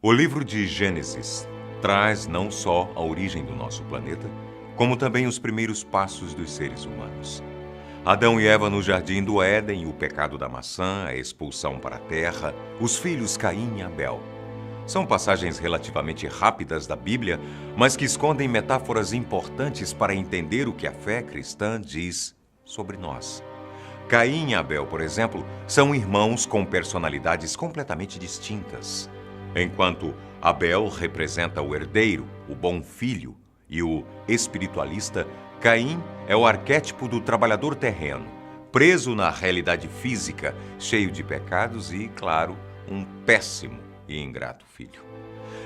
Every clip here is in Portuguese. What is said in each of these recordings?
O livro de Gênesis traz não só a origem do nosso planeta, como também os primeiros passos dos seres humanos. Adão e Eva no jardim do Éden, o pecado da maçã, a expulsão para a terra, os filhos Caim e Abel. São passagens relativamente rápidas da Bíblia, mas que escondem metáforas importantes para entender o que a fé cristã diz sobre nós. Caim e Abel, por exemplo, são irmãos com personalidades completamente distintas. Enquanto Abel representa o herdeiro, o bom filho, e o espiritualista, Caim é o arquétipo do trabalhador terreno, preso na realidade física, cheio de pecados e, claro, um péssimo e ingrato filho.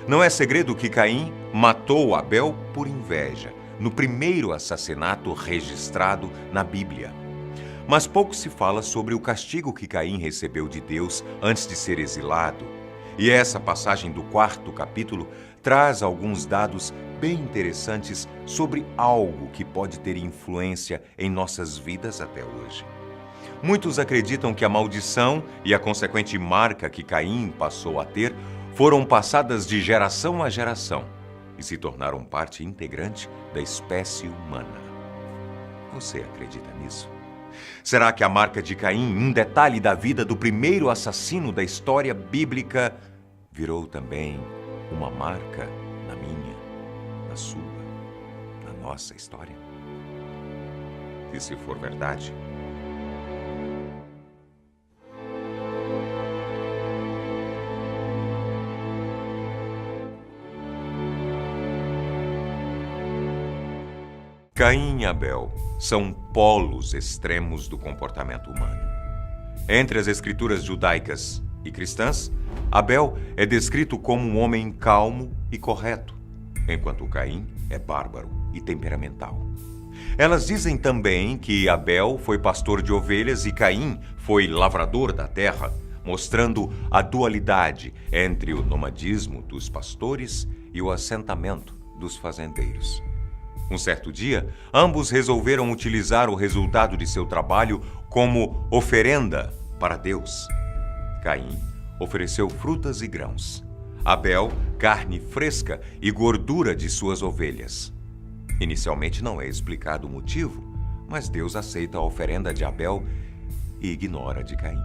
Não é segredo que Caim matou Abel por inveja, no primeiro assassinato registrado na Bíblia. Mas pouco se fala sobre o castigo que Caim recebeu de Deus antes de ser exilado. E essa passagem do 4º capítulo traz alguns dados bem interessantes sobre algo que pode ter influência em nossas vidas até hoje. Muitos acreditam que a maldição e a consequente marca que Caim passou a ter foram passadas de geração a geração e se tornaram parte integrante da espécie humana. Você acredita nisso? Será que a marca de Caim, um detalhe da vida do primeiro assassino da história bíblica, virou também uma marca na minha, na sua, na nossa história? E se for verdade, Caim e Abel são polos extremos do comportamento humano. Entre as escrituras judaicas e cristãs, Abel é descrito como um homem calmo e correto, enquanto Caim é bárbaro e temperamental. Elas dizem também que Abel foi pastor de ovelhas e Caim foi lavrador da terra, mostrando a dualidade entre o nomadismo dos pastores e o assentamento dos fazendeiros. Um certo dia, ambos resolveram utilizar o resultado de seu trabalho como oferenda para Deus. Caim ofereceu frutas e grãos. Abel, carne fresca e gordura de suas ovelhas. Inicialmente não é explicado o motivo, mas Deus aceita a oferenda de Abel e ignora a de Caim.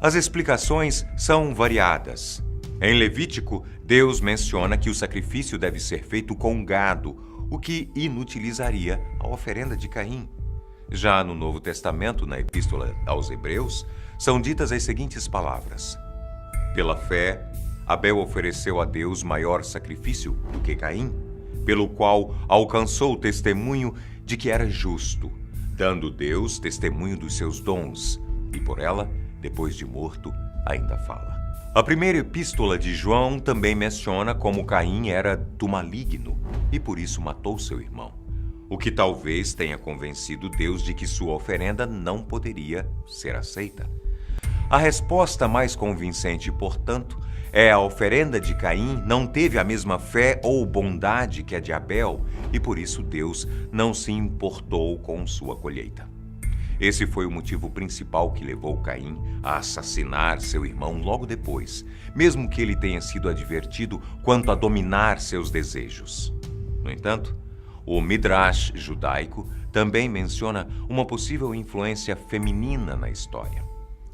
As explicações são variadas. Em Levítico, Deus menciona que o sacrifício deve ser feito com gado, o que inutilizaria a oferenda de Caim. Já no Novo Testamento, na Epístola aos Hebreus, são ditas as seguintes palavras: pela fé, Abel ofereceu a Deus maior sacrifício do que Caim, pelo qual alcançou o testemunho de que era justo, dando Deus testemunho dos seus dons, e por ela, depois de morto, ainda fala. A primeira epístola de João também menciona como Caim era do maligno e por isso matou seu irmão, o que talvez tenha convencido Deus de que sua oferenda não poderia ser aceita. A resposta mais convincente, portanto, é a oferenda de Caim não teve a mesma fé ou bondade que a de Abel e por isso Deus não se importou com sua colheita. Esse foi o motivo principal que levou Caim a assassinar seu irmão logo depois, mesmo que ele tenha sido advertido quanto a dominar seus desejos. No entanto, o Midrash judaico também menciona uma possível influência feminina na história.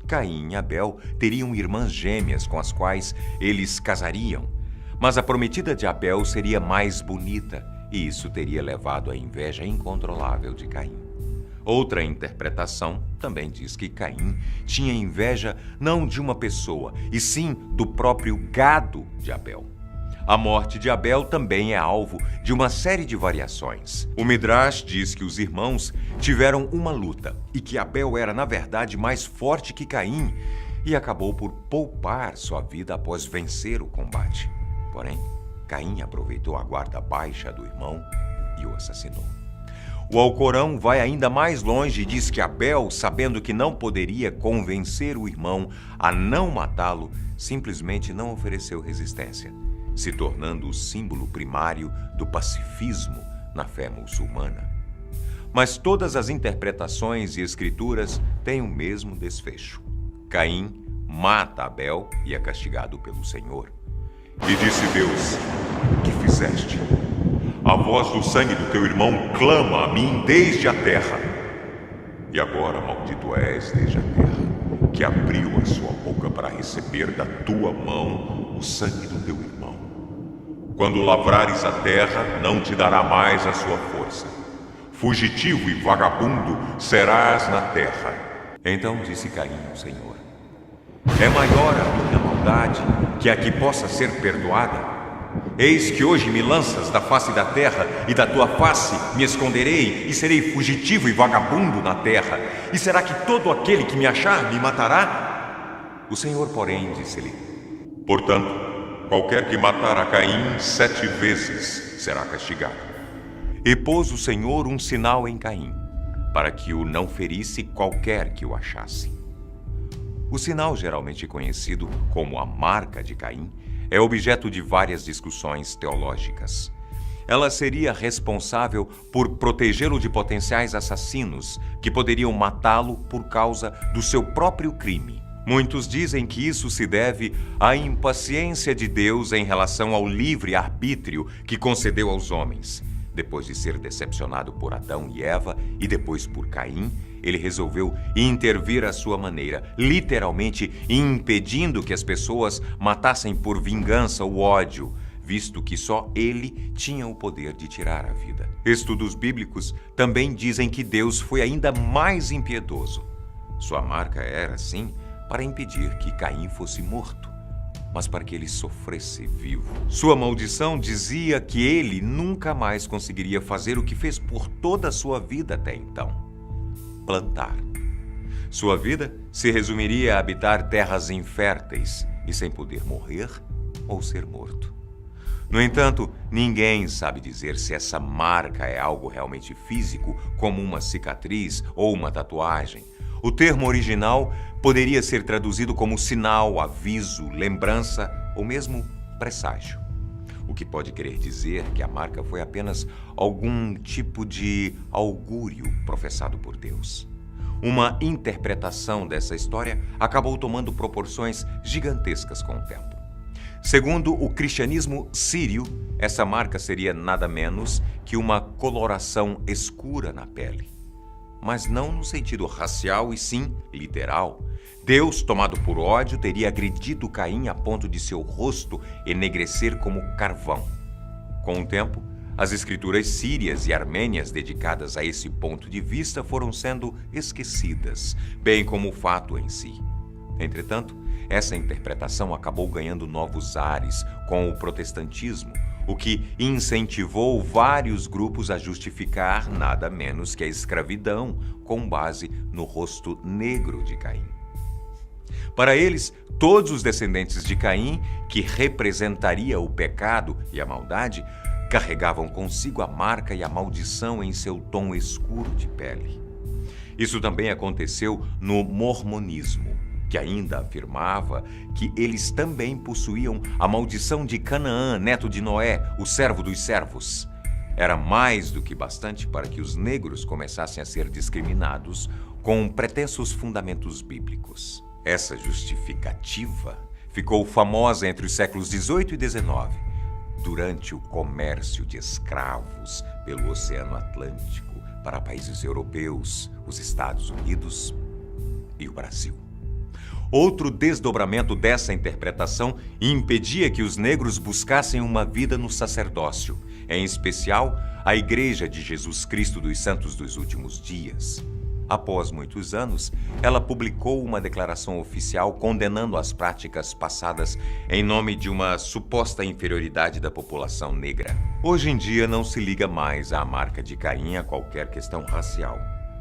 Caim e Abel teriam irmãs gêmeas com as quais eles casariam, mas a prometida de Abel seria mais bonita e isso teria levado à inveja incontrolável de Caim. Outra interpretação também diz que Caim tinha inveja não de uma pessoa, e sim do próprio gado de Abel. A morte de Abel também é alvo de uma série de variações. O Midrash diz que os irmãos tiveram uma luta e que Abel era, na verdade, mais forte que Caim e acabou por poupar sua vida após vencer o combate. Porém, Caim aproveitou a guarda baixa do irmão e o assassinou. O Alcorão vai ainda mais longe e diz que Abel, sabendo que não poderia convencer o irmão a não matá-lo, simplesmente não ofereceu resistência, se tornando o símbolo primário do pacifismo na fé muçulmana. Mas todas as interpretações e escrituras têm o mesmo desfecho. Caim mata Abel e é castigado pelo Senhor. E disse Deus: que fizeste? A voz do sangue do teu irmão clama a mim desde a terra. E agora maldito és desde a terra, que abriu a sua boca para receber da tua mão o sangue do teu irmão. Quando lavrares a terra, não te dará mais a sua força. Fugitivo e vagabundo serás na terra. Então disse Caim ao Senhor: é maior a minha maldade que a que possa ser perdoada? Eis que hoje me lanças da face da terra, e da tua face me esconderei, e serei fugitivo e vagabundo na terra. E será que todo aquele que me achar me matará? O Senhor, porém, disse-lhe: portanto, qualquer que matar a Caim 7 vezes será castigado. E pôs o Senhor um sinal em Caim, para que o não ferisse qualquer que o achasse. O sinal, geralmente conhecido como a marca de Caim, é objeto de várias discussões teológicas. Ela seria responsável por protegê-lo de potenciais assassinos que poderiam matá-lo por causa do seu próprio crime. Muitos dizem que isso se deve à impaciência de Deus em relação ao livre arbítrio que concedeu aos homens. Depois de ser decepcionado por Adão e Eva e depois por Caim, ele resolveu intervir à sua maneira, literalmente impedindo que as pessoas matassem por vingança ou ódio, visto que só ele tinha o poder de tirar a vida. Estudos bíblicos também dizem que Deus foi ainda mais impiedoso. Sua marca era, sim, para impedir que Caim fosse morto, mas para que ele sofresse vivo. Sua maldição dizia que ele nunca mais conseguiria fazer o que fez por toda a sua vida até então: plantar. Sua vida se resumiria a habitar terras inférteis e sem poder morrer ou ser morto. No entanto, ninguém sabe dizer se essa marca é algo realmente físico, como uma cicatriz ou uma tatuagem. O termo original poderia ser traduzido como sinal, aviso, lembrança ou mesmo presságio. O que pode querer dizer que a marca foi apenas algum tipo de augúrio professado por Deus. Uma interpretação dessa história acabou tomando proporções gigantescas com o tempo. Segundo o cristianismo sírio, essa marca seria nada menos que uma coloração escura na pele. Mas não no sentido racial e sim literal. Deus, tomado por ódio, teria agredido Caim a ponto de seu rosto enegrecer como carvão. Com o tempo, as escrituras sírias e armênias dedicadas a esse ponto de vista foram sendo esquecidas, bem como o fato em si. Entretanto, essa interpretação acabou ganhando novos ares com o protestantismo, o que incentivou vários grupos a justificar nada menos que a escravidão com base no rosto negro de Caim. Para eles, todos os descendentes de Caim, que representaria o pecado e a maldade, carregavam consigo a marca e a maldição em seu tom escuro de pele. Isso também aconteceu no mormonismo, que ainda afirmava que eles também possuíam a maldição de Canaã, neto de Noé, o servo dos servos. Era mais do que bastante para que os negros começassem a ser discriminados com pretensos fundamentos bíblicos. Essa justificativa ficou famosa entre os séculos XVIII e XIX, durante o comércio de escravos pelo Oceano Atlântico para países europeus, os Estados Unidos e o Brasil. Outro desdobramento dessa interpretação impedia que os negros buscassem uma vida no sacerdócio, em especial a Igreja de Jesus Cristo dos Santos dos Últimos Dias. Após muitos anos, ela publicou uma declaração oficial condenando as práticas passadas em nome de uma suposta inferioridade da população negra. Hoje em dia não se liga mais à marca de Caim a qualquer questão racial.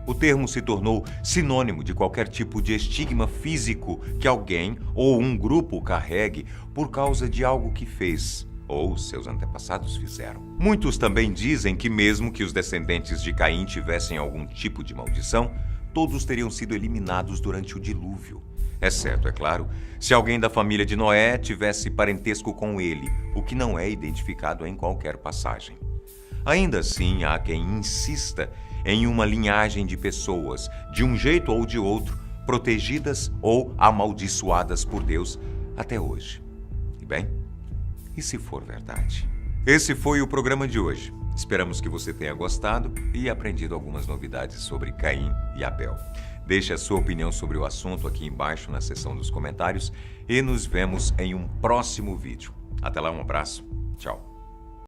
O termo se tornou sinônimo de qualquer tipo de estigma físico que alguém ou um grupo carregue por causa de algo que fez ou seus antepassados fizeram. Muitos também dizem que mesmo que os descendentes de Caim tivessem algum tipo de maldição, todos teriam sido eliminados durante o dilúvio. Exceto, é claro, se alguém da família de Noé tivesse parentesco com ele, o que não é identificado em qualquer passagem. Ainda assim, há quem insista em uma linhagem de pessoas, de um jeito ou de outro, protegidas ou amaldiçoadas por Deus até hoje. E bem, E se for verdade? Esse foi o programa de hoje. Esperamos que você tenha gostado e aprendido algumas novidades sobre Caim e Abel. Deixe a sua opinião sobre o assunto aqui embaixo na seção dos comentários e nos vemos em um próximo vídeo. Até lá, um abraço. Tchau.